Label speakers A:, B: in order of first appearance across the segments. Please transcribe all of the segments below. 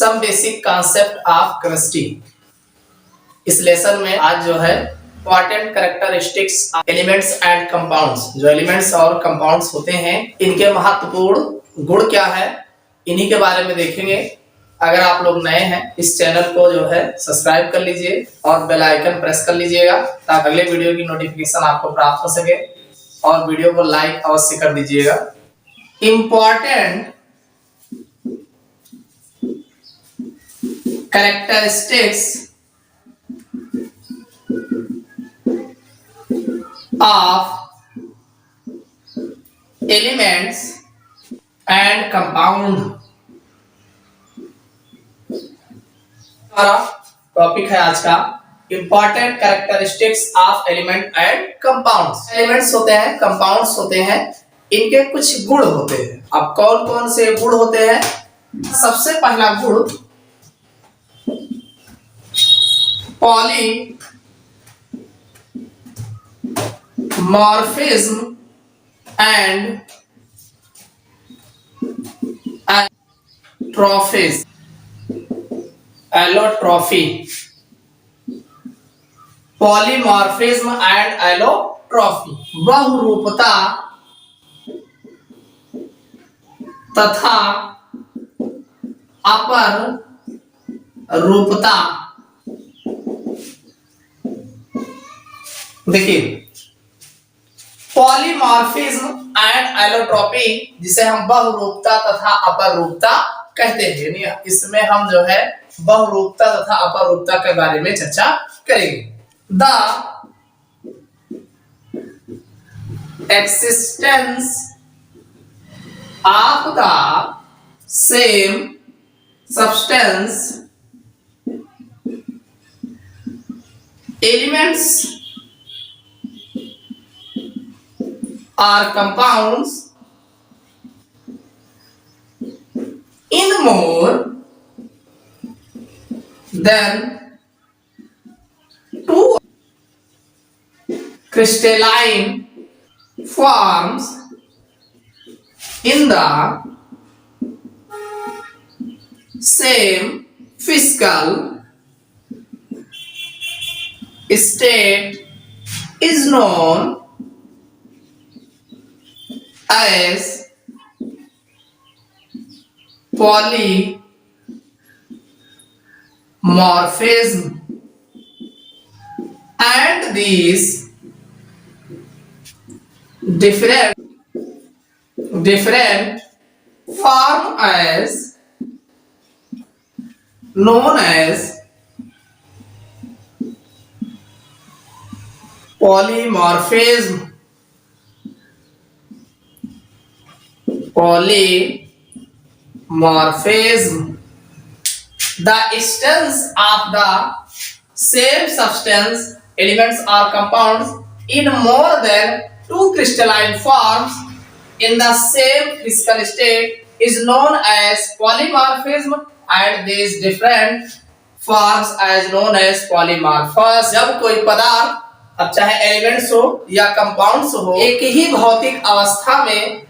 A: Some basic concept of chemistry. इस lesson में आज जो है important characteristics elements and compounds, जो एलिमेंट्स और कंपाउंड्स होते हैं इनके महत्वपूर्ण गुण क्या है, इन्हीं के बारे में देखेंगे। अगर आप लोग नए हैं इस चैनल को जो है सब्सक्राइब कर लीजिए और बेल आइकन प्रेस कर लीजिएगा ताकि अगले वीडियो की नोटिफिकेशन आपको प्राप्त हो सके, और वीडियो को लाइक अवश्य कर दीजिएगा। Important characteristics of elements and compound हमारा टॉपिक है आज का important characteristics of element and compounds. Elements होते हैं, कंपाउंड्स होते हैं, इनके कुछ गुण होते हैं। अब कौन कौन से गुण होते हैं? सबसे पहला गुण polymorphism and allotrophy। Polymorphism and allotropy, बहुरूपता तथा अपर रूपता। देखिए, पॉलीमॉर्फिज्म एंड एलोट्रॉपी, जिसे हम बहुरूपता तथा अपर रूपता कहते हैं, इसमें हम जो है बहुरूपता तथा अपर रूपता के बारे में चर्चा करेंगे। The existence of the same substance elements or compounds in more than two crystalline forms in the same physical state is known as polymorphism, and these different form as known as polymorphism, the instance of the same substance elements or compounds in more than two crystalline forms in the same physical state is known as polymorphism, and these different forms as known as polymorphous। जब कोई पदार्थ, अब चाहे elements हो या compounds हो, एक ही भौतिक अवस्था में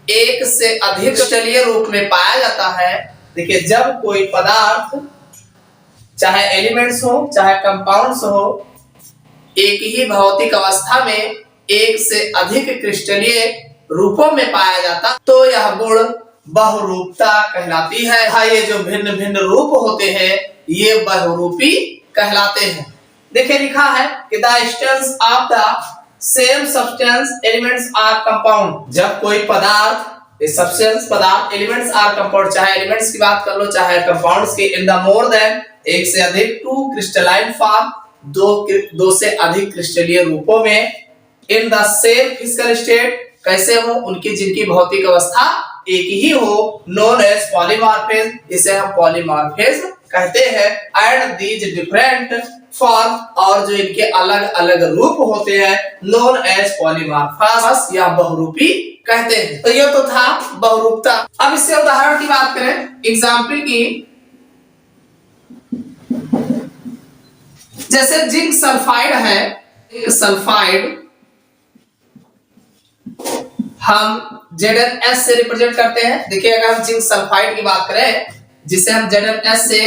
A: एक से अधिक क्रिस्टलीय रूप में पाया जाता है। देखिए, जब कोई पदार्थ चाहे एलिमेंट्स हो चाहे कंपाउंड्स हो, एक ही भौतिक अवस्था में एक से अधिक क्रिस्टलीय रूपों में पाया जाता, तो यह गुण बहुरूपता कहलाती है। हाँ, ये जो भिन्न भिन्न रूप होते हैं ये बहुरूपी कहलाते हैं। देखिए, लिखा है कि the instance of the same substance elements or compound. जब कोई पदार्थ, सब्सटेंस पदार्थ, एलिमेंट्स आर कंपाउंड, चाहे एलिमेंट्स की बात कर लो चाहे कंपाउंड्स की, इन द मोर देन, एक से अधिक, टू क्रिस्टलाइन फॉर्म, दो से अधिक क्रिस्टलीय रूपों में, इन द सेम फिजिकल स्टेट, कैसे हो, उनकी जिनकी भौतिक अवस्था एक ही हो, नोन एज पॉलीमॉर्फिज्म, इसे हम पॉलीमॉर्फिज्म कहते हैं। एंड दीज डिफरेंट फॉर्म, और जो इनके अलग अलग रूप होते हैं, नोन एज पॉलीमॉर्फस, या बहुरूपी कहते हैं। तो ये तो था बहुरूपता। अब इससे उदाहरण की बात करें, एग्जाम्पल की, जैसे जिंक सल्फाइड है, एक सल्फाइड हम Zn S से रिप्रेजेंट करते हैं। देखिए, अगर हम जिंक सल्फाइड की बात करें, जिसे हम ZnS से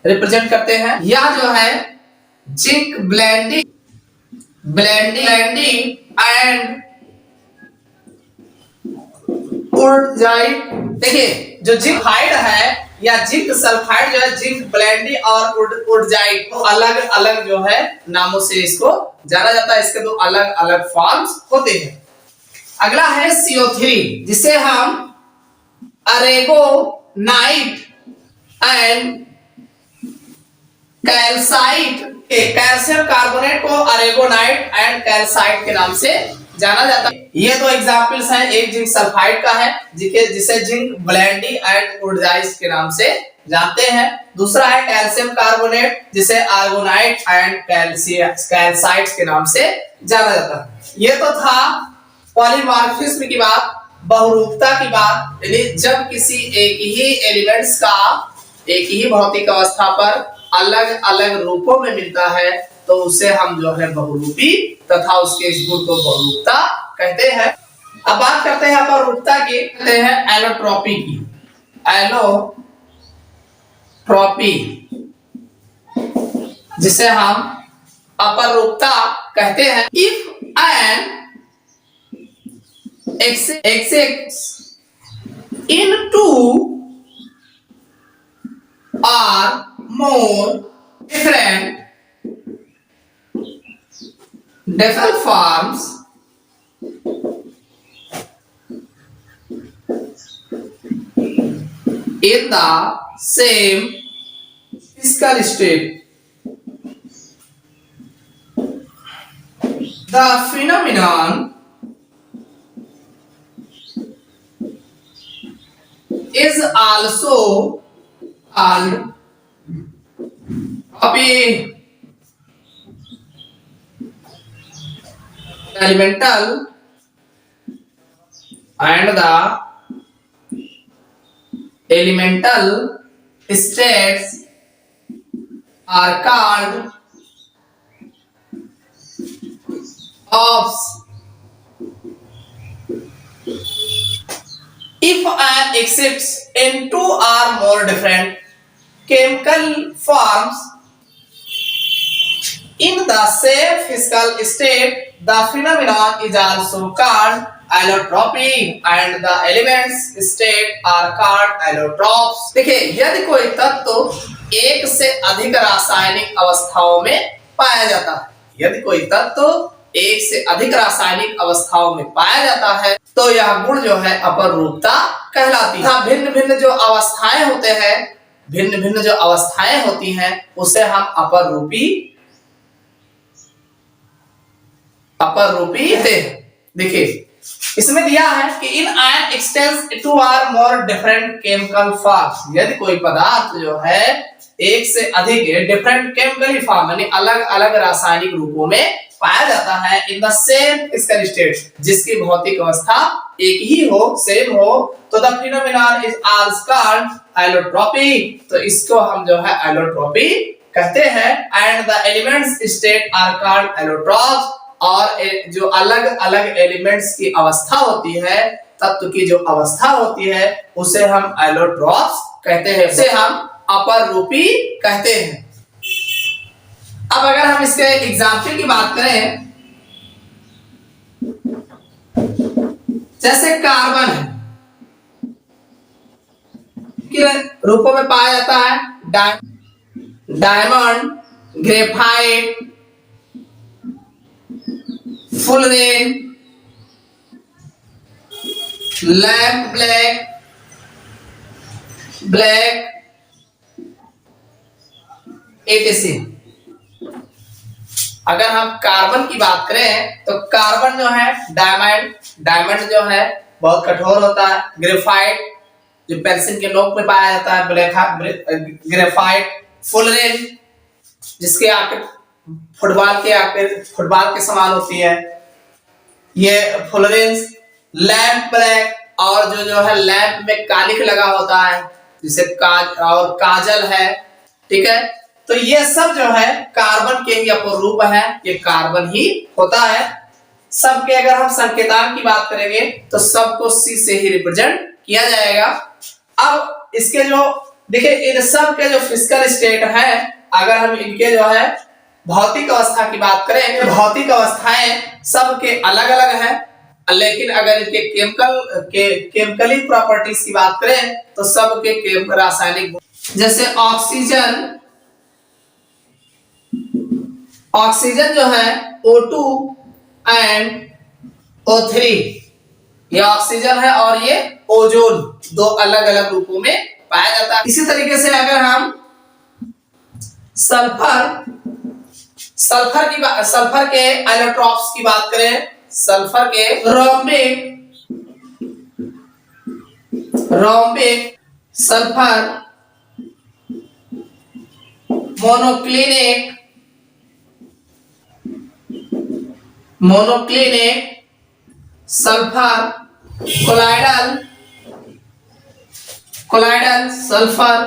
A: रिप्रेजेंट करते हैं। यह जो है जिंक ब्लेंडिंग एंड उर्जाइड। देखिए जो जिंक हाइड है या जिंक सल्फाइड जो है जिंक ब्लेंडी और उर्जाइड अलग अलग जो है नामों से इसको जाना जाता है। इसके दो अलग अलग फॉर्म्स होते हैं। अगला है CO3 जिसे हम अरेगोनाइट एंड कैल्साइट, कैल्शियम कार्बोनेट को अरेगोनाइट एंड कैल्साइट के नाम से जाना जाता है। ये दो एग्जांपल्स हैं, एक जिंक सल्फाइड का है जिसे जिंक ब्लेंडी एंड उर्जाइड के नाम से जानते हैं। दूसरा है कैल्शियम कार्बोनेट जिसे आर्गोनाइट एंड कैल्साइट के नाम से जाना जाता है। ये तो था पॉलीमॉर्फिज्म की बात, बहुरूपता की बात, यानी जब किसी एक ही एलिमेंट्स का एक ही भौतिक अवस्था पर अलग अलग रूपों में मिलता है तो उसे हम जो है बहुरूपी तथा उसके इस गुण को बहुरूपता कहते हैं। अब बात करते हैं अपरूपता की, कहते हैं एलोट्रॉपी की। एलोट्रॉपी जिसे हम अपरूपता कहते हैं। If an exists in two or more different forms in the same physical state, the phenomenon is also called tropy. Elemental and the elemental states are called orbs. If an exists in two or more different chemical forms in the same physical state, the phenomenon is also called allotropy and the elements state are called allotropes. देखिए यदि कोई तत्व एक से अधिक रासायनिक अवस्थाओं में पाया जाता है, यदि कोई तत्व एक से अधिक रासायनिक अवस्थाओं में पाया जाता है तो यह गुण जो है अपरूपता कहलाती है। भिन्न भिन्न जो अवस्थाएं होते हैं, भिन्न भिन्न जो अवस्थाएं होती हैं उसे हम अपरूपी कहते हैं। देखिए इसमें दिया है कि in ion exists two or more different chemical forms, यदि कोई पदार्थ जो है एक से अधिक डिफरेंट केमिकल फॉर्म यानी अलग अलग रासायनिक रूपों में पाया जाता है in the same physical state, जिसकी भौतिक अवस्था एक ही हो, सेम हो, तो the phenomenon is also called allotropy. तो इसको हम जो है एलोट्रॉपी कहते हैं। And the elements state are called allotropes, और जो अलग अलग एलिमेंट्स की अवस्था होती है, तत्व की जो अवस्था होती है उसे हम एलोट्रॉप्स कहते हैं, उसे हम अपरूपी कहते हैं। अब अगर हम इसके एग्जाम्पल की बात करें, जैसे कार्बन है रूपों में पाया जाता है diamond, graphite, fullerene, lamp black etc। अगर हम कार्बन की बात करें तो कार्बन जो है डायमंड जो है बहुत कठोर होता है, ग्रेफाइट जो पेंसिल के नोक में पाया जाता है ग्रेफाइट, फुलरेन जिसके आकृति फुटबॉल के समान होती है ये फुलरेंस, लैम्प ब्लैक और जो है लैम्प में कालिख लगा होता है जिसे काजल है, ठीक है। तो ये सब जो है कार्बन के ही अपरूप है, ये कार्बन ही होता है। सबके अगर हम संकेतांक की बात करेंगे तो सबको C से ही रिप्रेजेंट किया जाएगा। अब इसके जो देखिए इन सब के जो फिजिकल स्टेट है, अगर हम इनके जो है भौतिक अवस्था की बात करें, भौतिक अवस्थाएं सबके अलग अलग हैं, लेकिन अगर इनके केमिकली प्रॉपर्टीज की बात करें तो सबके रासायनिक गुण, जैसे ऑक्सीजन जो है O2 एंड O3, ये ऑक्सीजन है और ये ओजोन, दो अलग अलग रूपों में पाया जाता है। इसी तरीके से अगर हम सल्फर के एलोट्रॉप्स की बात करें, सल्फर के rhombic, sulphur monoclinic, sulphur colloidal sulphur,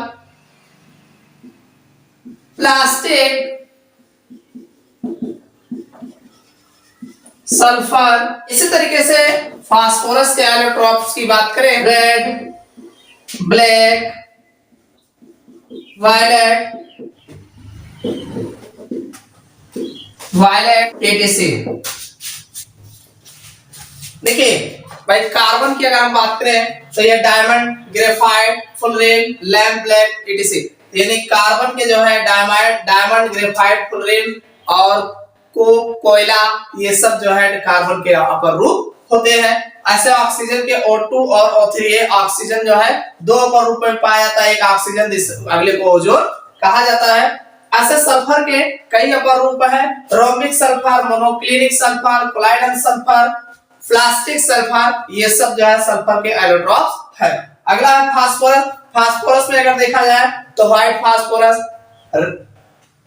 A: plastic sulphur. इसी तरीके से फास्फोरस के एलोट्रॉप्स की बात करें, रेड, ब्लैक, वायलेट etc। देखिए भाई कार्बन की अगर हम बात करें तो ये diamond, graphite, fullerene, lamp black etc। यानी कार्बन के जो है डायमंड, ग्रेफाइट, फुलरेन और कोयला, ये सब जो है कार्बन के अपर रूप होते हैं। ऐसे ऑक्सीजन के O2 और O3, ये ऑक्सीजन जो है दो अपर रूप में पाया जाता है, एक ऑक्सीजन अगले को ओजोन कहा जाता है। ऐसे सल्फर के कई अपर रूप है, rhombic sulphur, monoclinic sulphur, colloidal sulphur, plastic sulphur, ये सब जो है सल्फर के एलोट्रॉप्स है। अगला है फास्फोरस। फास्फोरस में अगर देखा जाए तो व्हाइट फास्फोरस,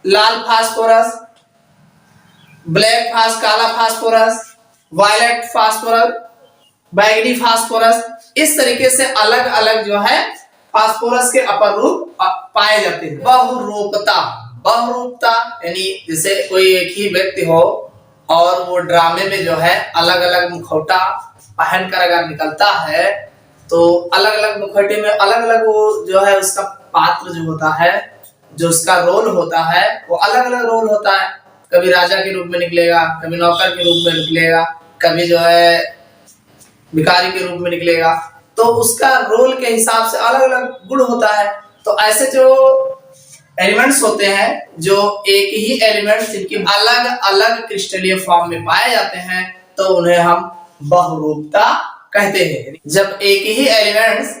A: लाल फास्फोरस, काला फास्फोरस, वायलेट फास्फोरस, बैंगनी फास्फोरस, इस तरीके से अलग अलग जो है फास्फोरस के अपर रूप पाए जाते हैं। बहुरूपता यानी जैसे कोई एक ही व्यक्ति हो और वो ड्रामे में जो है अलग अलग मुखौटा पहनकर अगर निकलता है तो अलग अलग मुखौटे में अलग अलग वो जो है उसका पात्र जो होता है, जो उसका रोल होता है, वो अलग अलग रोल होता है। कभी राजा के रूप में निकलेगा, कभी नौकर के रूप में निकलेगा, कभी जो है भिखारी के रूप में निकलेगा, तो उसका रोल के हिसाब से अलग अलग गुण होता है। तो ऐसे जो एलिमेंट्स होते हैं, जो एक ही एलिमेंट्स जिनके अलग अलग क्रिस्टलीय फॉर्म में पाए जाते हैं, तो उन्हें हम बहुरूपता कहते हैं। जब एक ही एलिमेंट्स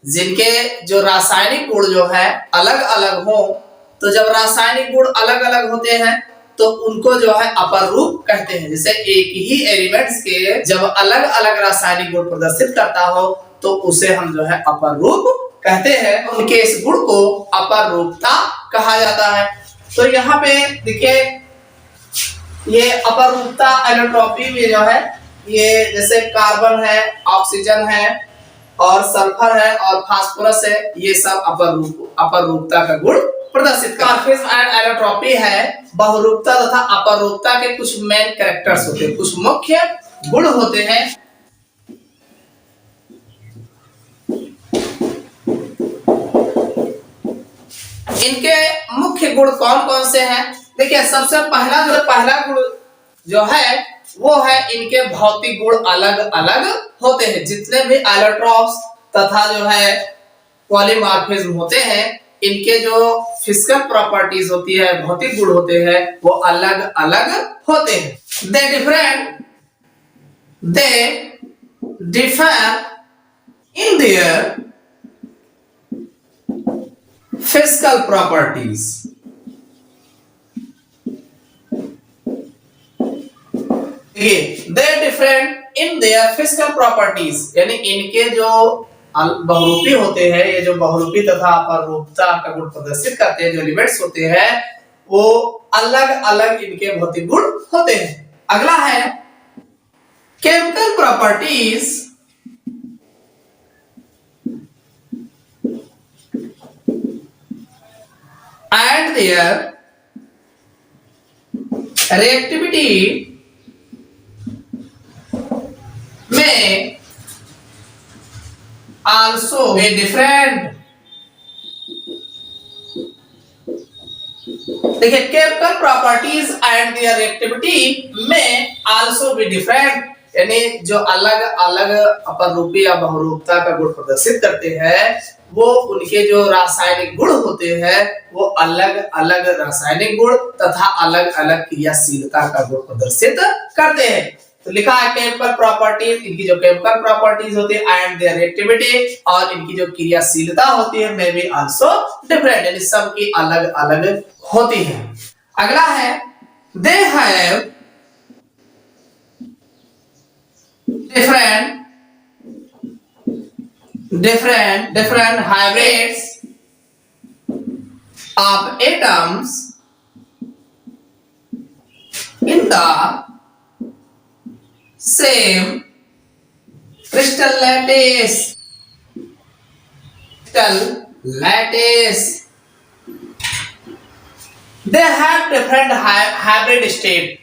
A: जिनके जो रासायनिक गुण जो है अलग अलग हो, तो जब रासायनिक गुण अलग अलग होते हैं तो उनको जो है अपर रूप कहते हैं। जैसे एक ही एलिमेंट्स के जब अलग अलग रासायनिक गुण प्रदर्शित करता हो तो उसे हम जो है अपर रूप कहते हैं, उनके इस गुण को अपर रूपता कहा जाता है। तो यहाँ पे देखिए ये अपर रूपता एलोट्रॉपी में जो है, ये जैसे कार्बन है, ऑक्सीजन है और सल्फर है और फास्फोरस है, ये सब अपर रूपता का गुण प्रदर्शित करते हैं। एलोट्रॉपी है बहुरूपता तथा अपर रूपता के कुछ मेन कैरेक्टर्स होते हैं, कुछ मुख्य गुण होते हैं। इनके मुख्य गुण कौन कौन से हैं? देखिए सबसे पहला गुण जो है वो है इनके भौतिक गुण अलग अलग होते हैं। जितने भी एलोट्रॉप्स तथा जो है पॉलीमॉर्फिज्म होते हैं, इनके जो फिजिकल प्रॉपर्टीज होती है, भौतिक गुण होते हैं, वो अलग अलग होते हैं। They differ in their physical properties. They different in their physical properties, यानी इनके जो बहुरूपी होते हैं, ये जो बहुरूपी तथा अपरूपता का गुण प्रदर्शित करते हैं, जो एलिमेंट्स होते हैं, वो अलग अलग इनके भौतिक गुण होते हैं। अगला है chemical properties and their reactivity may also be different देखिए chemical properties and there activity में आल्सो बी डिफरेंट, यानी जो अलग अलग अपरूपी या बहुरूपता का गुण प्रदर्शित करते हैं वो उनके जो रासायनिक गुण होते हैं वो अलग अलग रासायनिक गुण तथा अलग अलग क्रियाशीलता का गुण प्रदर्शित करते हैं। तो लिखा है केमिकल प्रॉपर्टीज, इनकी जो केमिकल प्रॉपर्टीज होती है एंड देयर एक्टिविटी, और इनकी जो क्रियाशीलता होती है मे बी आल्सो डिफरेंट, यानी सबकी अलग अलग होती है। अगला है they have different hybrids of atoms in the same crystal lattice. They have different hybrid state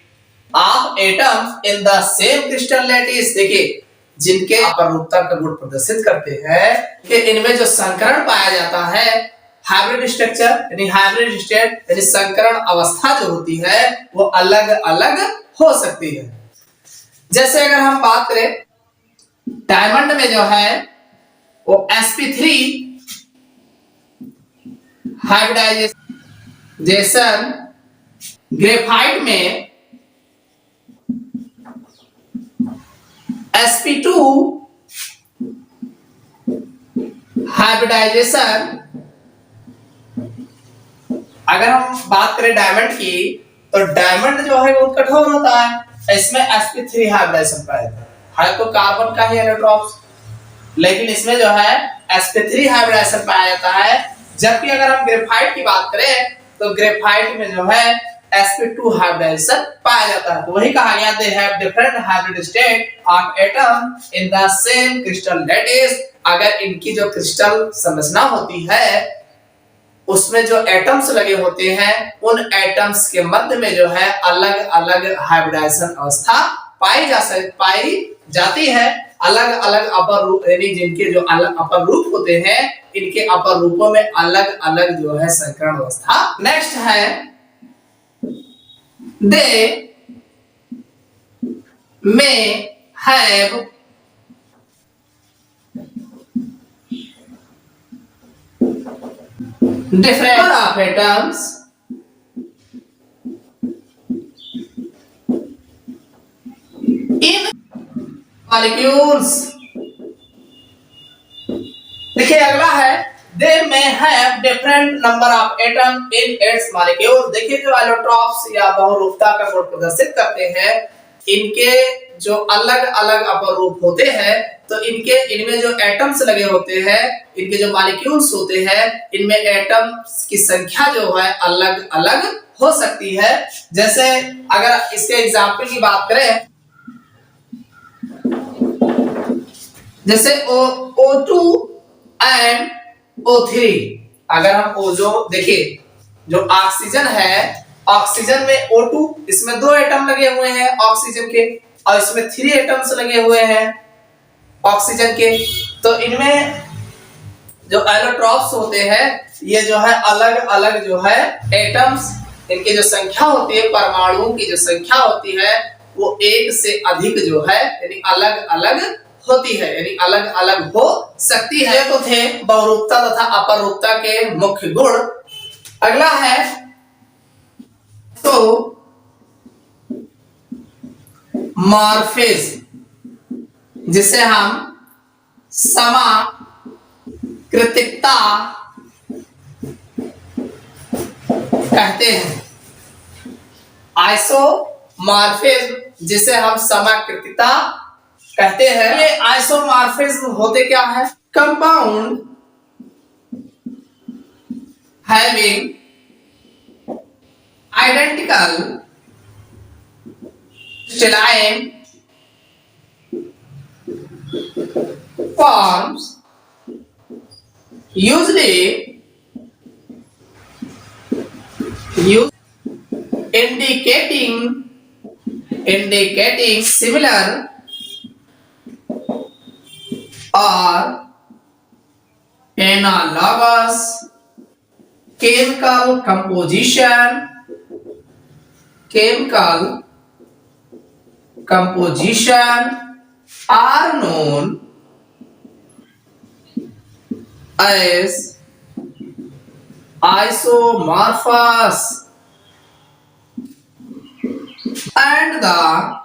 A: of atoms in the same crystal lattice. देखिए जिनके अपरूपता का गुण प्रदर्शित करते हैं कि इनमें जो संकरण पाया जाता है हाइब्रिड स्ट्रक्चर यानी हाइब्रिड स्टेट यानी संकरण अवस्था जो होती है वो अलग अलग हो सकती है। जैसे अगर हम बात करें डायमंड में जो है वो sp3 हाइब्रिडाइजेशन, ग्रेफाइट में sp2 हाइब्रिडाइजेशन। अगर हम बात करें डायमंड की तो डायमंड जो है बहुत कठोर होता है, इसमें sp3 हाइब्रिडाइजेशन पाया जाता है तो कार्बन का ही इलेक्ट्रॉन्स, लेकिन इसमें जो है sp3 हाइब्रिडाइजेशन पाया जाता है। जबकि अगर हम ग्रेफाइट की बात करें तो ग्रेफाइट में जो है sp2 हाइब्रिडाइजेशन पाया जाता है। तो वही कहा गया they have different hybrid state of atom in the same crystal lattice. अगर इनकी जो क्रिस्टल संरचना होती है उसमें जो एटम्स लगे होते हैं उन एटम्स के मध्य में जो है अलग अलग हाइब्रिडाइजेशन अवस्था पाई जाती है। अलग अलग अपर रूप यानी जिनके जो अलग अपर रूप होते हैं इनके अपर रूपों में अलग अलग जो है संकरण अवस्था। नेक्स्ट है they may have different number of atoms in molecules। देखिए अगला है they may have different number of atom in its molecules। देखिए जो एलोट्रॉप्स या बहुरूपता का गुण प्रदर्शित करते हैं इनके जो अलग अलग अपरूप होते हैं तो इनमें जो एटम्स लगे होते हैं इनके जो मॉलिक्यूल्स होते हैं इनमें एटम्स की संख्या जो है अलग अलग हो सकती है। जैसे अगर इसके एग्जांपल की बात करें जैसे O2 एंड O3, अगर हम ओजो देखिए जो ऑक्सीजन है ऑक्सीजन में O2 इसमें 2 एटम लगे हुए हैं ऑक्सीजन के और इसमें 3 एटम्स लगे हुए हैं ऑक्सीजन के। तो इनमें जो एलोट्रॉप्स होते हैं ये जो है अलग अलग जो है एटम्स इनकी जो संख्या होती है परमाणुओं की जो संख्या होती है वो एक से अधिक जो है यानी अलग अलग होती है यानी अलग अलग हो सकती है। तो थे बहुरूपता तथा अपरूपता के मुख्य गुण। अगला है तो मॉर्फिज्म जिसे हम समाकृतिकता कहते हैं। आइसोमॉर्फिज्म जिसे हम समाकृतिकता कहते हैं। ये आइसोमॉर्फिज्म होते क्या है? Compound having identical crystalline forms usually indicating similar or analogous chemical composition are known as isomorphous, and the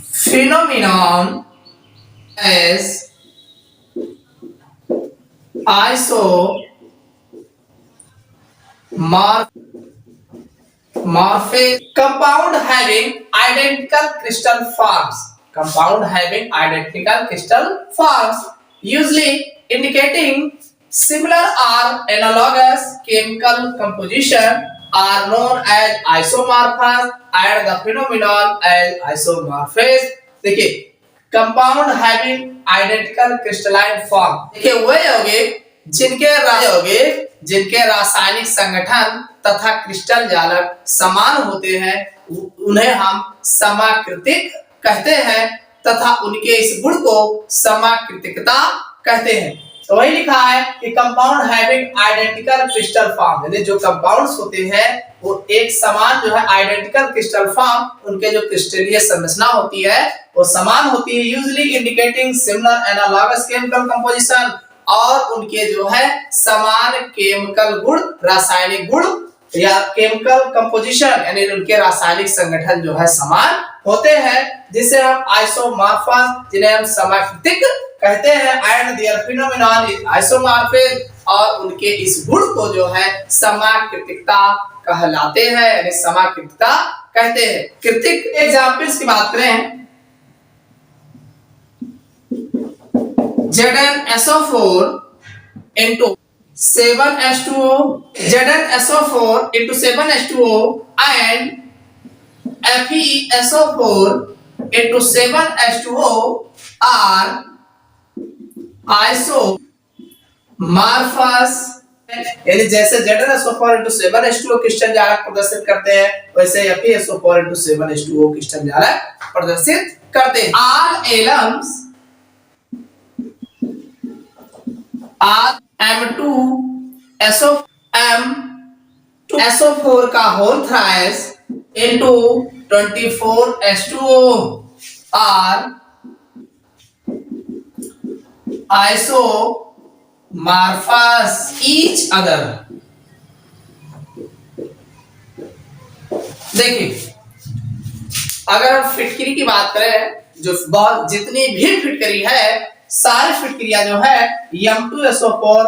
A: phenomenon as isomorphic compound having identical crystal forms, usually indicating similar or analogous chemical composition, are known as isomorphous and the phenomenon as isomorphism. देखिए compound having identical crystalline form, देखिए वही होंगे जिनके रासायनिक संगठन तथा crystal जालक समान होते हैं, उन्हें हम समाकृतिक कहते हैं तथा उनके इस गुण को समाकृतिकता कहते हैं। तो वही लिखा है कि compound having identical crystal form, यानी जो कंपाउंड्स होते हैं वो एक समान जो है आइडेंटिकल क्रिस्टल फॉर्म, उनके जो क्रिस्टलीय संरचना होती है वो समान होती है, usually indicating similar analogous chemical composition, और उनके जो है समान केमिकल गुण, रासायनिक गुण या केमिकल कंपोजिशन यानी उनके रासायनिक संगठन जो है समान होते हैं, जिसे हम आइसोमॉर्फस, जिन्हें हम समाकृतिक कहते हैं, and their phenomenon is isomorphic, और उनके इस गुण को जो है समाकृतिकता कहलाते हैं, यानी समाकृतिकता कहते हैं। कृतिक एग्जांपल्स की बात करें, ZnSO4 into 7H2O, ZnSO4 into 7H2O and FeSO4 into 7H2O are isomorphous, यानी जैसे ZnSO4 into 7H2O क्रिस्टल जालक प्रदर्शित करते हैं, वैसे FeSO4 into 7H2O क्रिस्टल जालक प्रदर्शित करते हैं। All elements M2SO4 का whole thrice into 24H2O are isomorphous each other। देखिए अगर हम फिटकरी की बात करें, जो बहुत जितनी भी फिटकरी है, सारी फिटकरियां जो है M2SO4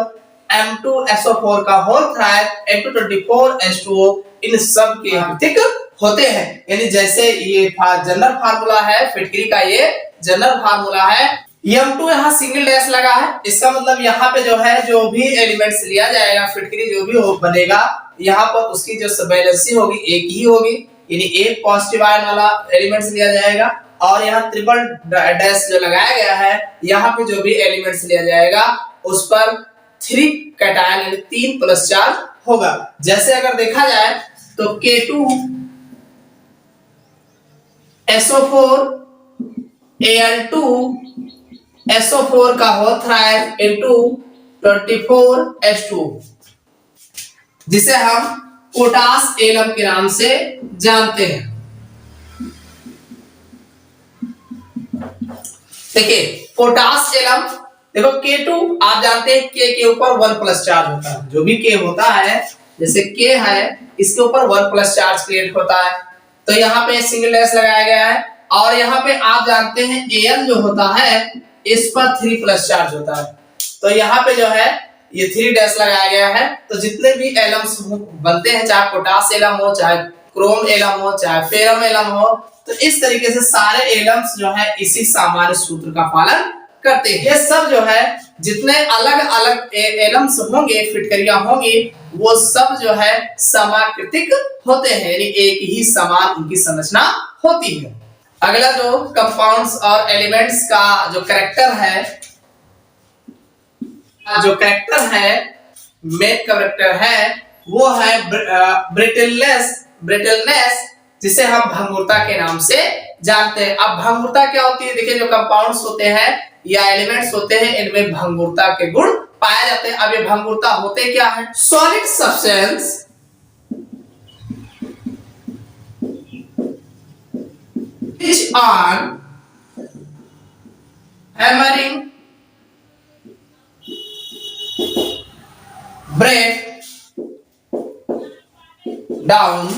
A: M2SO4 का होल थ्राइस into 24H2O इन सब के कृतिक होते हैं। यानी जैसे ये जनरल फार्मूला है फिटकरी का, ये जनरल फार्मूला है, M2 यहाँ सिंगल डैश लगा है, इसका मतलब यहाँ पे जो है जो भी एलिमेंट्स लिया जाएगा, फिटकरी जो भी बनेगा, यहाँ पर उसकी जो वैलेंसी होगी एक ही होगी, यानी एक पॉजिटिव आयन वाला एलिमेंट्स लिया जाएगा, और यहाँ ट्रिपल डैश जो लगाया गया है, यहाँ पे जो भी एलिमेंट्स लिया जाएगा उस पर 3 कैटायन यानी 3 प्लस चार्ज होगा। जैसे अगर देखा जाए तो K2SO4 Al2SO4 का होल थ्राइस into 24H2O, जिसे हम पोटास एलम के नाम से जानते हैं। देखिए पोटास एलम, देखो K2 आप जानते हैं K के ऊपर 1 प्लस चार्ज होता है, जो भी K होता है, जैसे K है इसके ऊपर 1 प्लस चार्ज क्रिएट होता है, तो यहाँ पे सिंगल डैश लगाया गया है, और यहाँ पे आप जानते हैं Al जो होता है इस पर 3 प्लस चार्ज होता है, तो यहाँ पे जो है ये 3 डैश लगाया गया है। तो जितने भी एलम्स बनते हैं, चाहे पोटास एलम हो, चाहे क्रोम एलम हो, चाहे फेरम एलम हो, तो इस तरीके से सारे एलम्स जो है इसी सामान्य सूत्र का पालन करते हैं। ये सब जो है जितने अलग अलग एलम्स होंगे, फिटकरियां होंगी, वो सब जो है समाकृतिक होते हैं, यानी एक ही समान उनकी संरचना होती है। अगला जो कंपाउंड्स और एलिमेंट्स का जो कैरेक्टर है, मेन कैरेक्टर है, वो है ब्रिटलनेस, जिसे हम भंगुरता के नाम से जानते हैं। अब भंगुरता क्या होती है? देखिए जो कंपाउंड्स होते हैं या एलिमेंट्स होते हैं, इनमें भंगुरता के गुण पाए जाते हैं। अब ये भंगुरता होते क्या है? Solid substance which on hammering break down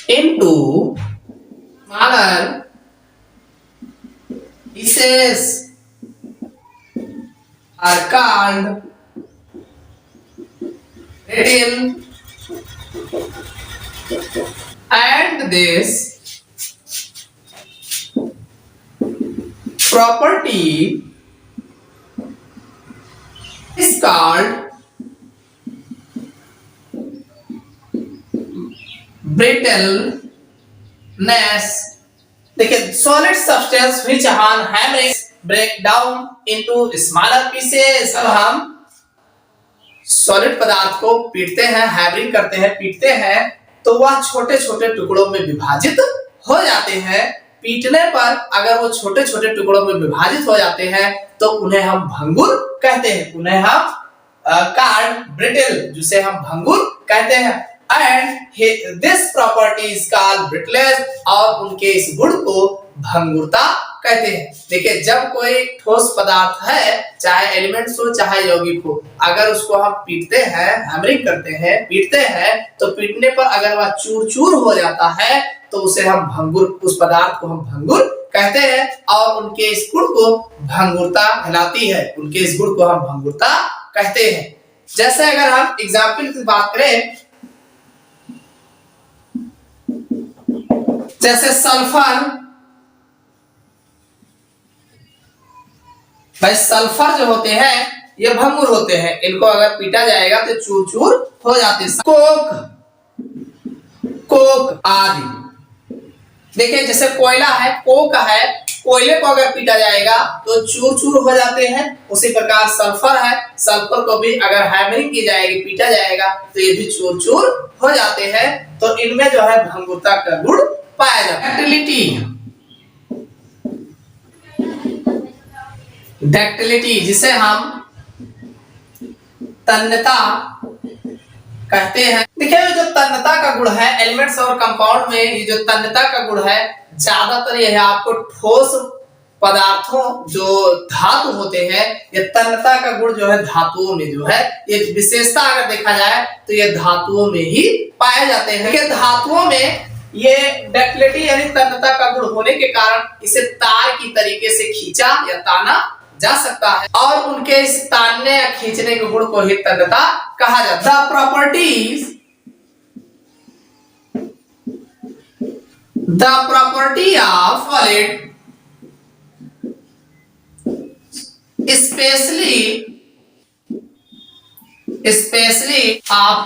A: into smaller pieces are called brittle, and this property is called brittleness. देखिए, solid substance which on hammering break down into smaller pieces. अब हम सॉलिड पदार्थ को पीटते हैं, हैमरिंग करते हैं, पीटते हैं, तो वह छोटे छोटे टुकड़ों में विभाजित हो जाते हैं। पीटने पर अगर वो छोटे छोटे टुकड़ों में विभाजित हो जाते हैं तो उन्हें हम भंगुर कहते हैं, उन्हें हम कार्ड ब्रिटल, जिसे हम भंगुर कहते हैं। And this property is called brittleness, और उनके इस गुण को भंगुरता कहते हैं। देखिए, जब कोई ठोस पदार्थ है, चाहे एलिमेंट्स हो चाहे यौगिक हो, अगर उसको हम पीटते हैं, हैमरिंग करते हैं, पीटते हैं, तो पीटने पर अगर वह चूर चूर हो जाता है तो उसे हम भंगुर, उस पदार्थ को हम भंगुर कहते हैं, और उनके इस गुण को भंगुरता कहलाती है, उनके इस गुण को हम भंगुरता कहते हैं। जैसे अगर हम एग्जाम्पल की बात करें, जैसे सल्फर, भाई सल्फर जो होते हैं ये भंगुर होते हैं, इनको अगर पीटा जाएगा तो चूर चूर हो जाते हैं। कोक आदि, देखिए जैसे कोयला है, कोक है, कोयले को अगर पीटा जाएगा तो चूर चूर हो जाते हैं। उसी प्रकार सल्फर है, सल्फर को भी अगर हैमरिंग की जाएगी, पीटा जाएगा तो ये भी चूर चूर हो जाते हैं। तो इनमें जो है भंगुरता का गुण पाया जाता है। डक्टिलिटी, जिसे हम तन्यता कहते हैं। देखिए, जो तन्यता का गुण है एलिमेंट्स और कंपाउंड में, ये जो तन्यता का गुण है ज्यादातर यह आपको ठोस पदार्थों, जो धातु होते हैं, ये तन्यता का गुण जो है धातुओं में जो है, ये विशेषता अगर देखा जाए तो ये धातुओं में ही पाए जाते हैं। देखिए, धातुओं में ये डक्टिलिटी यानी तन्यता का गुण होने के कारण इसे तार की तरीके से खींचा या ताना जा सकता है, और उनके इस तानने या खींचने के गुण को ही तन्यता कहा जाता है। The property of solid, especially of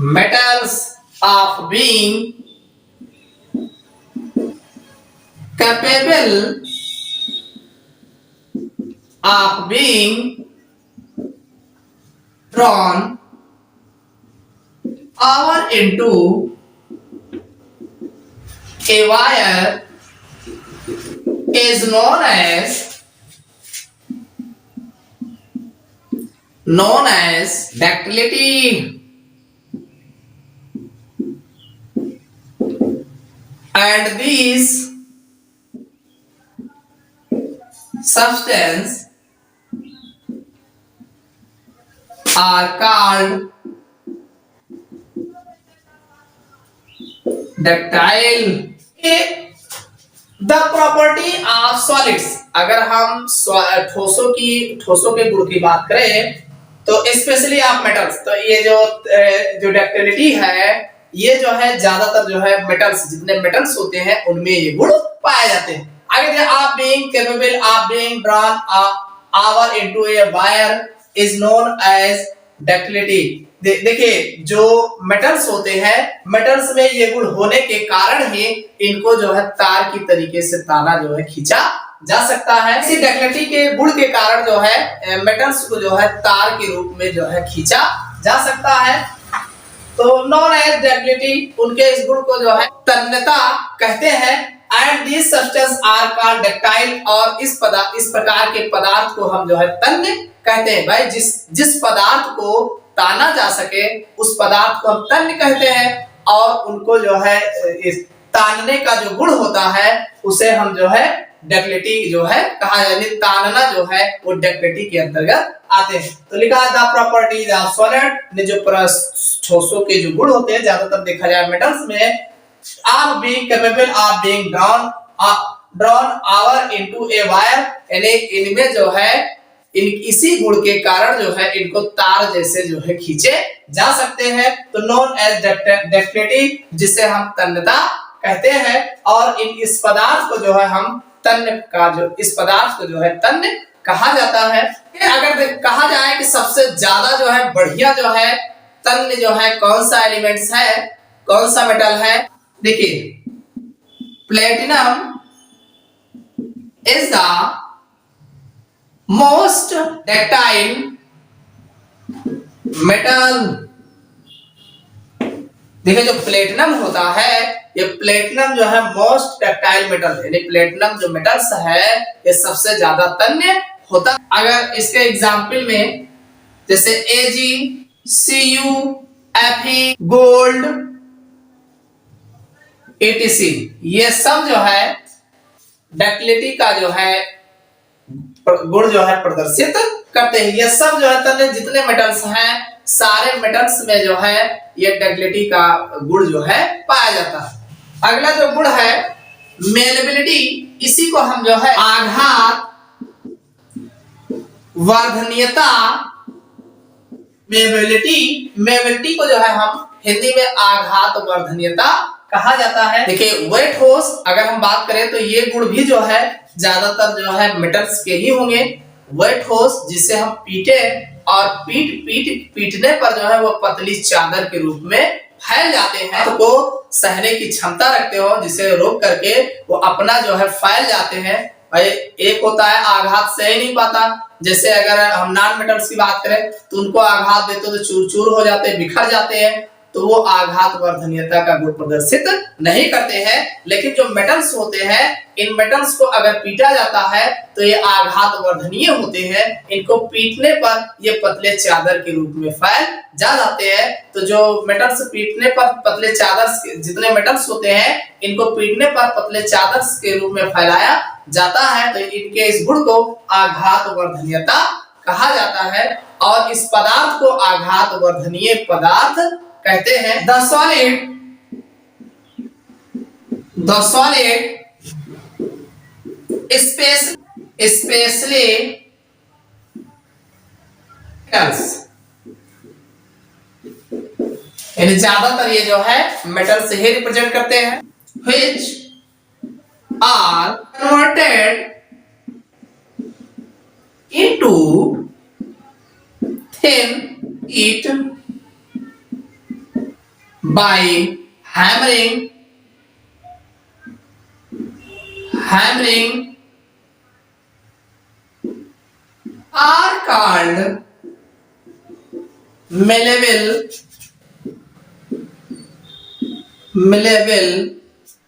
A: metals of being capable of being drawn over into a wire is known as ductility. And these substances are called ductile. The property of solids, अगर हम ठोसों के गुण की बात करें तो specially of metals, तो ये जो डक्टिलिटी है ये जो है ज्यादातर जो है मेटल्स, जितने मेटल्स होते हैं उनमें ये गुण पाए जाते हैं। आगे देखिए, आप being capable of being drawn over into a wire is known as ductility. देखिए, जो मेटल्स होते हैं, मेटल्स में ये गुण होने के कारण ही इनको जो है तार की तरीके से ताना जो है खींचा जा सकता है। इसी डक्टिलिटी के गुण के कारण जो है मेटल्स को जो है तार के रूप में जो है खींचा जा सकता है। तो नॉन एज डक्टिलिटी, उनके इस गुण को जो है तन्यता कहते हैं। And this substance are called ductile, और इस प्रकार के पदार्थ को हम जो है तन्य कहते हैं। भाई जिस पदार्थ को ताना जा सके उस पदार्थ को हम तन्य कहते हैं, और उनको जो है इस तानने का जो गुण होता है उसे हम जो है डक्टिलिटी जो है कहा, यानी तानना जो है वो डक्टिलिटी के अंतर्गत आते हैं। तो लिखा है द प्रॉपर्टीज ऑफ सॉलिड ने जो ठोसों के जो गुण होते हैं ज्यादातर देखा जाए मेटल्स में, of being capable of being drawn our into a wire, यानी इनमें जो है इसी गुण के कारण जो है इनको तार जैसे जो है खींचे जा सकते हैं। तो नॉन एज डक्टिलिटी, जिसे हम तन्यता कहते हैं, और इस पदार्थ को जो है हम तन्य का जो इस पदार्थ को जो है तन्य कहा जाता है। अगर कहा जाए कि सबसे ज्यादा जो है बढ़िया जो है तन्य जो है कौन सा एलिमेंट्स है, कौन सा मेटल है, देखिए platinum is the most ductile metal. देखिए जो प्लेटिनम होता है, ये प्लेटिनम जो है मोस्ट डक्टाइल मेटल, यानी प्लेटिनम जो मेटल्स है ये सबसे ज्यादा तन्य होता। अगर इसके एग्जाम्पल में जैसे Ag, Cu, Fe, gold, etc, ये सब जो है डक्टिलिटी का जो है गुण जो है प्रदर्शित करते हैं। ये सब जो है तन्य जितने मेटल्स हैं सारे मेटल्स में जो है ये डक्टिलिटी का गुण जो है पाया जाता है। अगला जो गुण है मेलेबिलिटी, इसी को हम जो है आघात वर्धनीयता, मेलेबिलिटी को जो है हम हिंदी में आघात वर्धनीयता कहा जाता है। देखिए वेट फोर्स अगर हम बात करें तो ये गुण भी जो है ज्यादातर जो है मेटल्स के ही होंगे। वेट फोर्स जिसे हम पीटे और पीटने पर जो है वो पतली चादर के रूप में फैल जाते हैं, तो वो सहने की क्षमता रखते हो जिसे रोक करके वो अपना जो है फैल जाते हैं। भाई एक होता है आघात सह नहीं पाता, जैसे अगर हम नॉन मेटल्स की बात करें तो उनको आघात देते तो चूर चूर हो जाते हैं, बिखर जाते हैं, तो वो आघात वर्धनीयता का गुण प्रदर्शित नहीं करते हैं। लेकिन जो मेटल्स होते हैं इन मेटल्स को अगर पीटा जाता है तो ये आघात वर्धनीय होते हैं, इनको पीटने पर ये पतले चादर के रूप में फैल जा जाते हैं। तो जो मेटल्स पीटने पर पतले चादर, जितने मेटल्स होते हैं इनको पीटने पर पतले चादर के रूप में फैलाया जाता है, तो इनके इस गुण को आघात वर्धनीयता कहा जाता है। और इस पदार्थ को आघात वर्धनीय पदार्थ कहते हैं। The solid especially metals, यानी ज्यादातर ये जो है मेटल से ही रिप्रेजेंट करते हैं, which are converted into thin sheet by hammering are called malleable,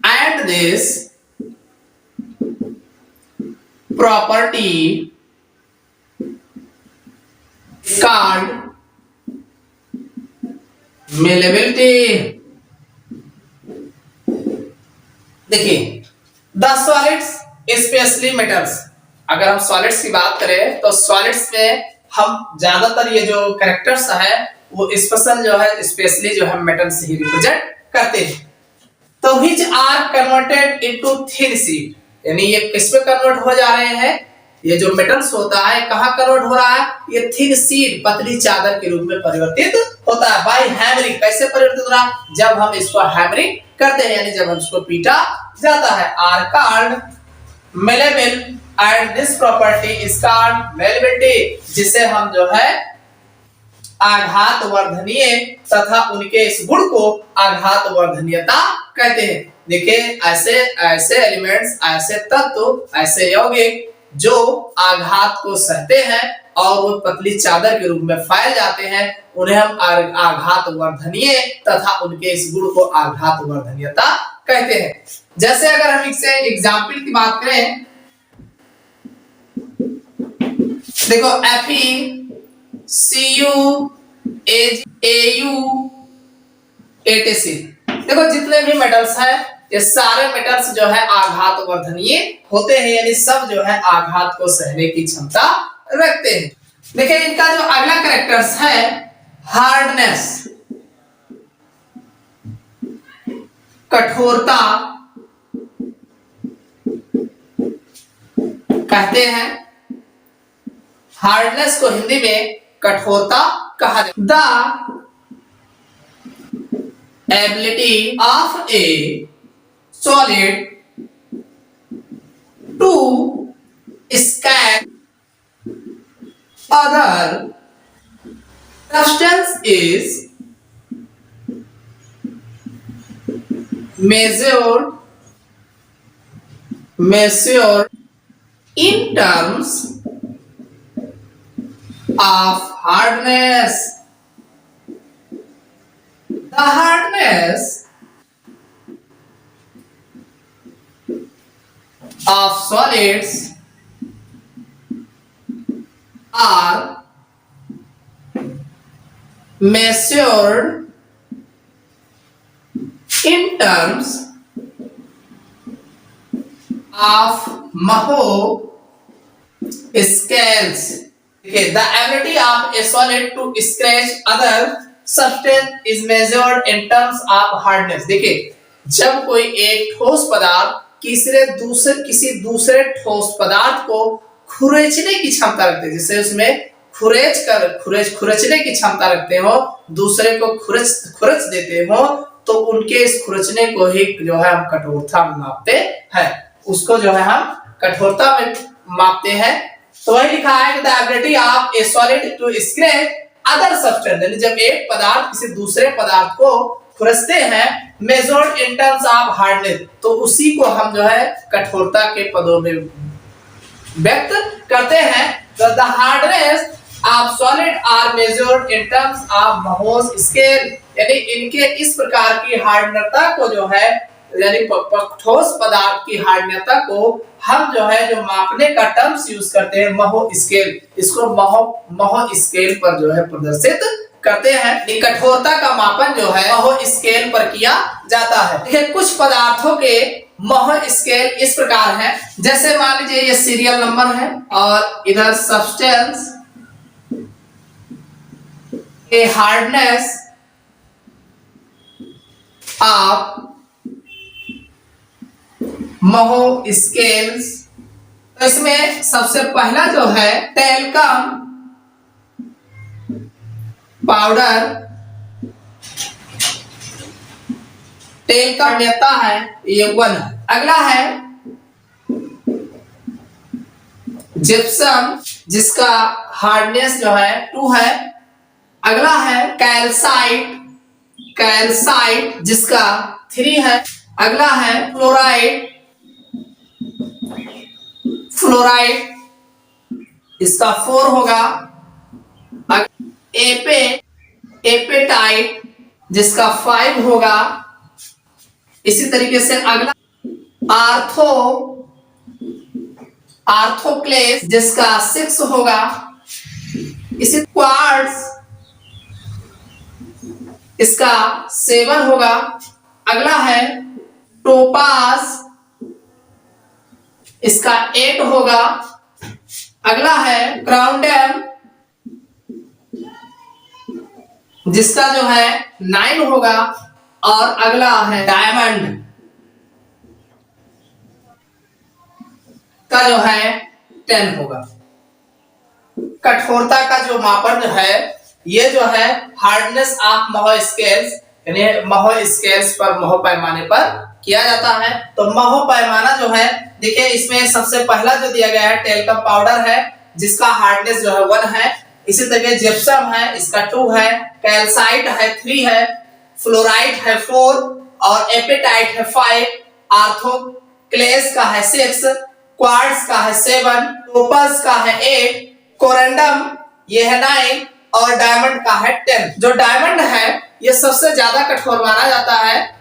A: and this property called malleability। देखिए द सॉलिड्स स्पेशली मेटल्स, अगर हम सॉलिड्स की बात करें तो सॉलिड्स में हम ज्यादातर ये जो कैरेक्टर्स है वो स्पेशल जो है स्पेशली जो है मेटल से ही रिप्रेजेंट करते हैं। तो which are converted into thin sheet, यानी ये किस में कन्वर्ट हो जा रहे हैं, ये जो मेटल्स होता है कहां कन्वर्ट हो रहा है, ये थिन शीट पतली चादर के रूप में परिवर्तित होता है। बाय हैमरिंग, कैसे परिवर्तित हो रहा है, जब हम इसको हैमरिंग करते हैं, यानी जब हम इसको पीटा जाता है। Are called malleable and this property is called malleability, जिसे हम जो है आघात वर्धनीय तथा उनके इस गुण को आघात वर्धनीयता कहते हैं। देखिए ऐसे एलिमेंट्स, ऐसे तत्व, ऐसे यौगिक जो आघात को सहते हैं और वो पतली चादर के रूप में फैल जाते हैं, उन्हें हम आघात वर्धनीय तथा उनके इस गुण को आघात वर्धनीयता कहते हैं। जैसे अगर हम इससे एग्जाम्पल की बात करें, देखो FeCu AgAu ATC, देखो जितने भी मेटल्स हैं ये सारे मेटल्स जो है आघात वर्धनीय होते हैं, यानी सब जो है आघात को सहने की क्षमता रखते हैं। देखिए इनका जो अगला कैरेक्टर्स है हार्डनेस, कठोरता कहते हैं। हार्डनेस को हिंदी में कठोरता कहा जाता है। The ability of a solid to scan other substance is measured in terms of hardness. The hardness of solids are measured in terms of Maho scales. Okay, the ability of a solid to scratch other substance is measured in terms of hardness. देखिए जब कोई एक ठोस पदार्थ किसी दूसरे ठोस पदार्थ को खुरेचने की क्षमता रखते हैं, जिससे उसमें खुरचने की क्षमता रखते हो, दूसरे को खुरच देते हो, तो उनके इस खुरचने को ही जो है हम कठोरता में मापते हैं, उसको जो है हम कठोरता में मापते हैं। तो वही लिखा है कि the ability of a solid to scratch other substance, यानी जब एक पदार्थ किसी दूसरे पदार्थ को खुरचते हैं measured in terms of hardness, तो उसी को हम जो है कठोरता के पदों में व्यक्त करते हैं। तो the hardness of solid are measured in terms of Mohs scale, यानी इनके इस प्रकार की हार्डनता को जो है, यानी ठोस पदार्थ की हार्डनता को हम जो है जो मापने का टर्म्स यूज करते हैं Moh स्केल, इसको Moh स्केल पर जो है प्रदर्शित करते हैं। कठोरता का मापन जो है Moh स्केल पर किया जाता है। देखिए कुछ पदार्थों के Moh स्केल इस प्रकार है, जैसे मान लीजिए ये सीरियल नंबर है और इधर सब्सटेंस के हार्डनेस ऑफ Moh स्केल्स। तो इसमें सबसे पहला जो है टेल्कम पाउडर, टेल्कम लेता है ये 1। अगला है जिप्सम जिसका हार्डनेस जो है 2 है। अगला है कैल्साइट जिसका 3 है। अगला है फ्लोराइड इसका 4 होगा। एपेटाइट जिसका 5 होगा। इसी तरीके से अगला आर्थोक्लेस जिसका 6 होगा। इसी क्वार्ट्ज इसका 7 होगा। अगला है टोपास इसका 8 होगा। अगला है क्राउनडम जिसका जो है 9 होगा। और अगला है डायमंड का जो है 10 होगा। कठोरता का जो मापन जो है ये जो है हार्डनेस ऑफ Moh स्केल्स, यानी Moh स्केल्स पर Moh पैमाने पर किया जाता है। तो Moh पैमाना जो है देखिए इसमें सबसे पहला जो दिया गया है टेल्कम पाउडर है जिसका हार्डनेस जो है 1 है। इसी तरह जिप्सम है इसका 2 है। कैल्साइट है 3 है। फ्लोराइड है 4 और एपेटाइट है 5। आर्थोक्लेस का है 6। क्वार्ट्ज का है 7, टोपस का है 8, कोरेंडम ये है 9 और डायमंड का है 10। जो डायमंड है ये सबसे ज्यादा कठोर माना जाता है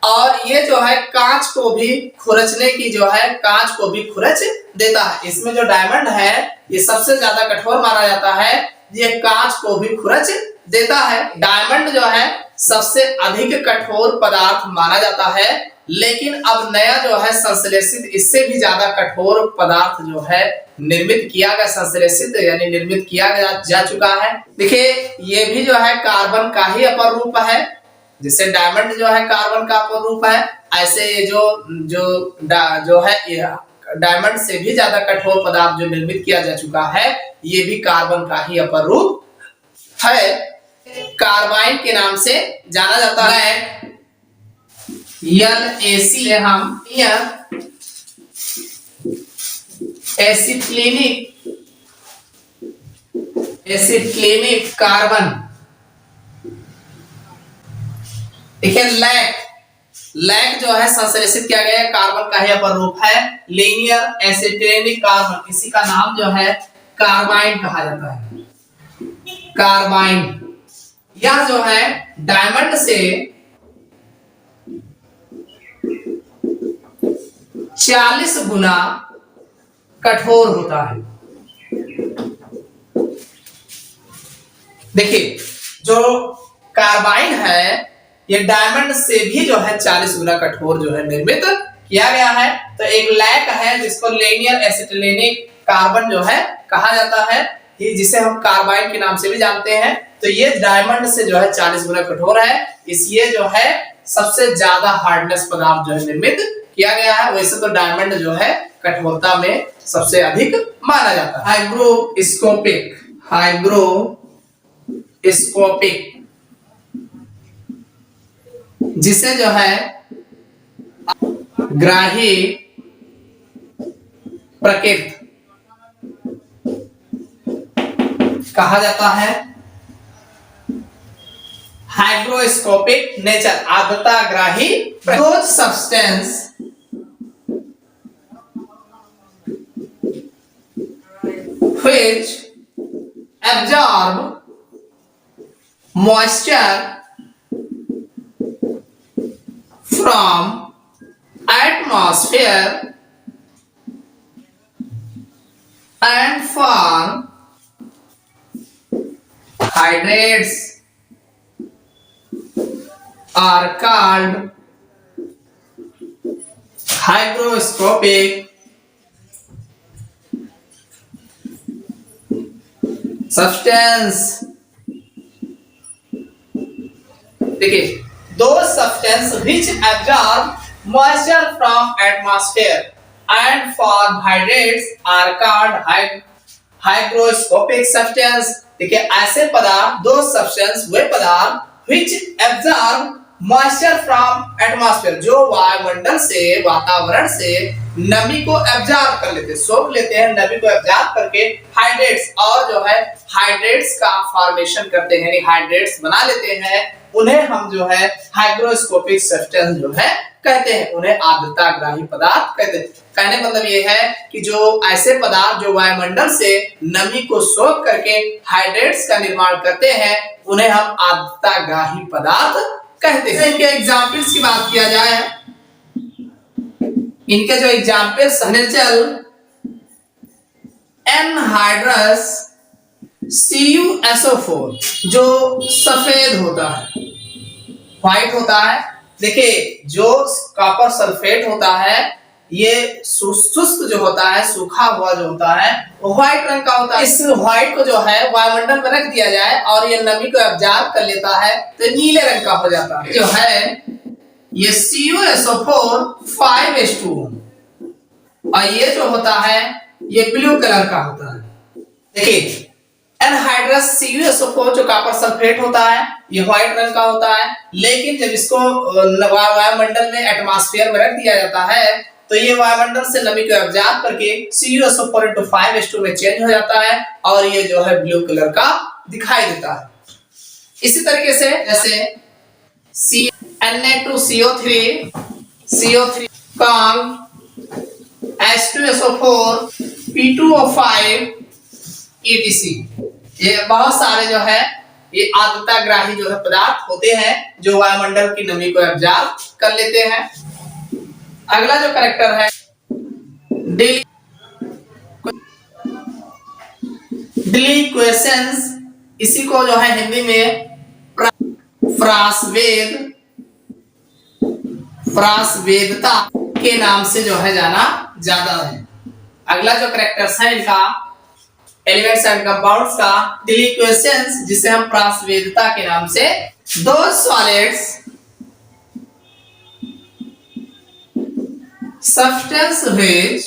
A: और ये जो है कांच को भी खुरचने की जो है कांच को भी खुरच देता है। इसमें जो डायमंड है ये सबसे ज्यादा कठोर माना जाता है, ये कांच को भी खुरच देता है। डायमंड जो है सबसे अधिक कठोर पदार्थ माना जाता है, लेकिन अब नया जो है संश्लेषित इससे भी ज्यादा कठोर पदार्थ जो है निर्मित किया गया, संश्लेषित यानी निर्मित किया गया जा चुका है। देखिए ये भी जो है कार्बन का ही अपर रूप है, जिससे डायमंड जो है कार्बन का अपर रूप है, ऐसे ये जो है ये डायमंड से भी ज्यादा कठोर पदार्थ जो निर्मित किया जा चुका है ये भी कार्बन का ही अपर रूप है। कार्बाइन के नाम से जाना जाता है। NaC हम एसिटिलीनिक कार्बन। देखिए लैक जो है संश्लेषित किया गया कार्बन का ही अपर रूप है, लीनियर एसिटिलीनिक कार्बन, इसी का नाम जो है कार्बाइन कहा जाता है। कार्बाइन यह जो है डायमंड से 40 गुना कठोर होता है। देखिए जो कार्बाइन है ये डायमंड से भी जो है 40 गुना कठोर जो है निर्मित किया गया है। तो एक लैक है जिसको लीनियर एसिटिलीनिक कार्बन जो है कहा जाता है, जिसे हम कार्बाइन के नाम से भी जानते हैं। तो ये डायमंड से जो है 40 गुना कठोर है, इसलिए जो है सबसे ज्यादा हार्डनेस पदार्थ जो है निर्मित किया गया है। वैसे तो डायमंड जो है कठोरता में सबसे अधिक माना जाता है। हाइग्रोस्कोपिक जिसे जो है ग्राही प्रकृति कहा जाता है। हाइग्रोस्कोपिक नेचर आर्द्रता ग्राही substance which absorb moisture from atmosphere and form hydrates are called hygroscopic substance। देखिए those substance which absorb moisture from atmosphere and form hydrates are called hygroscopic substance। देखिए ऐसे पदार्थ दो सब्सटेंस वे पदार्थ which absorb moisture from atmosphere जो वायुमंडल से वातावरण से नमी को एब्जॉर्ब कर लेते, सोख लेते हैं, नमी को एब्जॉर्ब करके हाइड्रेट्स और जो है हाइड्रेट्स का फॉर्मेशन करते हैं, यानी हाइड्रेट्स बना लेते हैं, उन्हें हम जो है हाइग्रोस्कोपिक सब्सटेंस जो है कहते हैं, उन्हें आर्द्रता ग्राही पदार्थ कहते हैं। कहने का मतलब ये है कि जो ऐसे पदार्थ जो वायुमंडल से नमी को सोख करके हाइड्रेट्स का निर्माण करते हैं उन्हें हम आर्द्रता ग्राही पदार्थ कहते हैं। इनके एग्जांपल्स की बात किया जाए, इनके जो एग्जांपल्स निर्जल एनहाइड्रस CuSO4 जो सफेद होता है, व्हाइट होता है। देखिए जो कॉपर सल्फेट होता है ये शुष्क जो होता है, सूखा हुआ जो होता है वो व्हाइट रंग का होता है। इस व्हाइट को जो है वायुमंडल में रख दिया जाए और ये नमी को एब्जॉर्ब कर लेता है तो नीले रंग का हो जाता है। जो है ये CuSO4 5H2 और ये जो होता है ये ब्लू कलर का होता है। देखिए एनहाइड्रस CuSO4 जो कॉपर सल्फेट होता है ये व्हाइट रंग का होता है, लेकिन जब इसको वायुमंडल में एटमॉस्फेयर में रख दिया जाता है तो ये वायुमंडल से नमी को एब्जॉर्ब करके CuSO4 into 5H2 में चेंज हो जाता है और ये जो है ब्लू कलर का दिखाई देता है। इसी तरीके से जैसे Na2CO3 CO3 Kong H2SO4, P2O5 etc. ये बहुत सारे जो है ये आर्द्रताग्राही जो है पदार्थ होते हैं जो वायुमंडल की नमी को एब्जॉर्ब कर लेते हैं। अगला जो कैरेक्टर है डिलिक्वेसेंस, इसी को जो है हिंदी में फ्रासवेदता के नाम से जो है जाना ज्यादा है। अगला जो कैरेक्टर्स है इनका एलिमेंट्स एंड कंपाउंड्स का डिलिक्वेसेंस, जिसे हम फ्रासवेदता के नाम से, दो solids substance which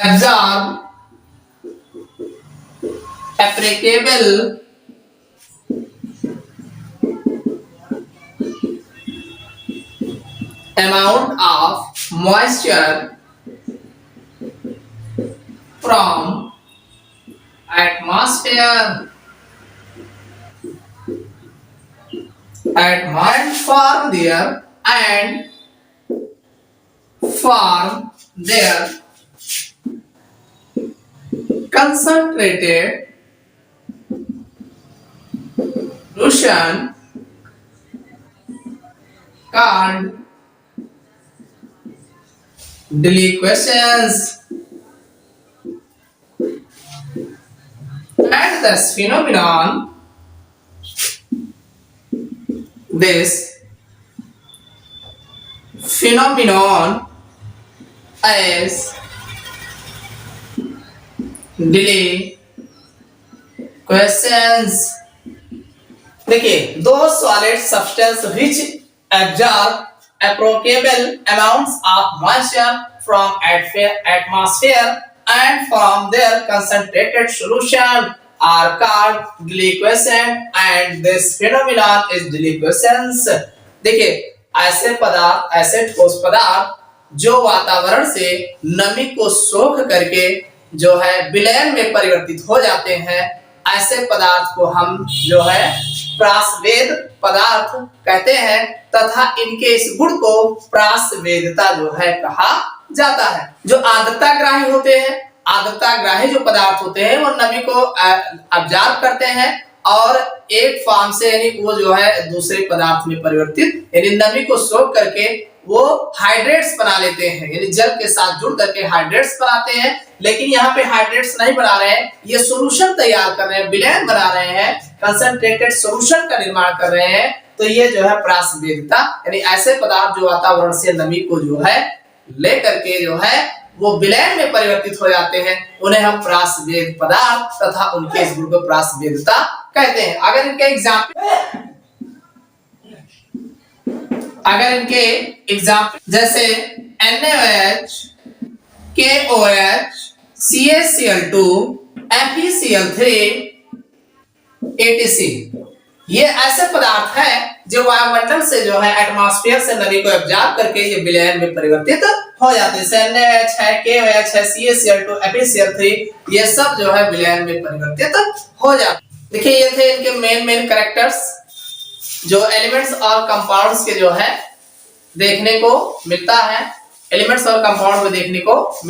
A: absorb applicable amount of moisture from atmosphere and form their concentrated solution called deliquescence. And this phenomenon is deliquescence. देखिए, दो solid substance which absorb appreciable amounts of moisture from atmosphere and from their concentrated solution are called deliquescent, and this phenomenon is deliquescence. देखिए, ऐसे पदार्थ, ऐसे ठोस पदार्थ जो वातावरण से नमी को सोख करके जो है विलयन में परिवर्तित हो जाते हैं, ऐसे पदार्थ को हम जो है प्रासवेद पदार्थ कहते हैं तथा इनके इस गुण को प्रासवेदता जो है कहा जाता है। जो आर्द्रताग्राही होते हैं, आर्द्रताग्राही जो पदार्थ होते हैं वो नमी को अब्जॉर्ब करते हैं और एक फॉर्म से यानी वो जो है दूसरे पदार्थ में परिवर्तित यानी नमी को सोख करके वो हाइड्रेट्स बना लेते हैं, यानी जल के साथ जुड़ करके हाइड्रेट्स बनाते हैं। लेकिन यहाँ पे हाइड्रेट्स नहीं बना रहे हैं, ये सॉल्यूशन तैयार कर रहे हैं, विलयन बना रहे हैं, कंसंट्रेटेड सॉल्यूशन का निर्माण कर रहे हैं। तो ये जो है प्रासवेदता, यानी ऐसे पदार्थ जो वातावरण से नमी को जो है लेकर के जो है वो विलयन में परिवर्तित हो जाते हैं, उन्हें हम प्रासवेद पदार्थ तथा उनके इस गुण को प्रासवेदता कहते हैं। अगर इनके एग्जाम्पल जैसे NaOH, KOH, CaCl2, FeCl3, etc. ये ऐसे पदार्थ हैं जो वायुमंडल से जो है एटमॉस्फेयर से नमी को एब्जॉर्ब करके ये विलयन में परिवर्तित हो जाते हैं। NaOH है, KOH है, CaCl2, FeCl3, ये सब जो है विलयन में परिवर्तित हो जाते हैं। देखिए, ये थे इनके मेन कैरेक्टर्स जो एलिमेंट्स और कंपाउंड्स के जो है देखने को मिलता है, एलिमेंट्स और कंपाउंड में देखने को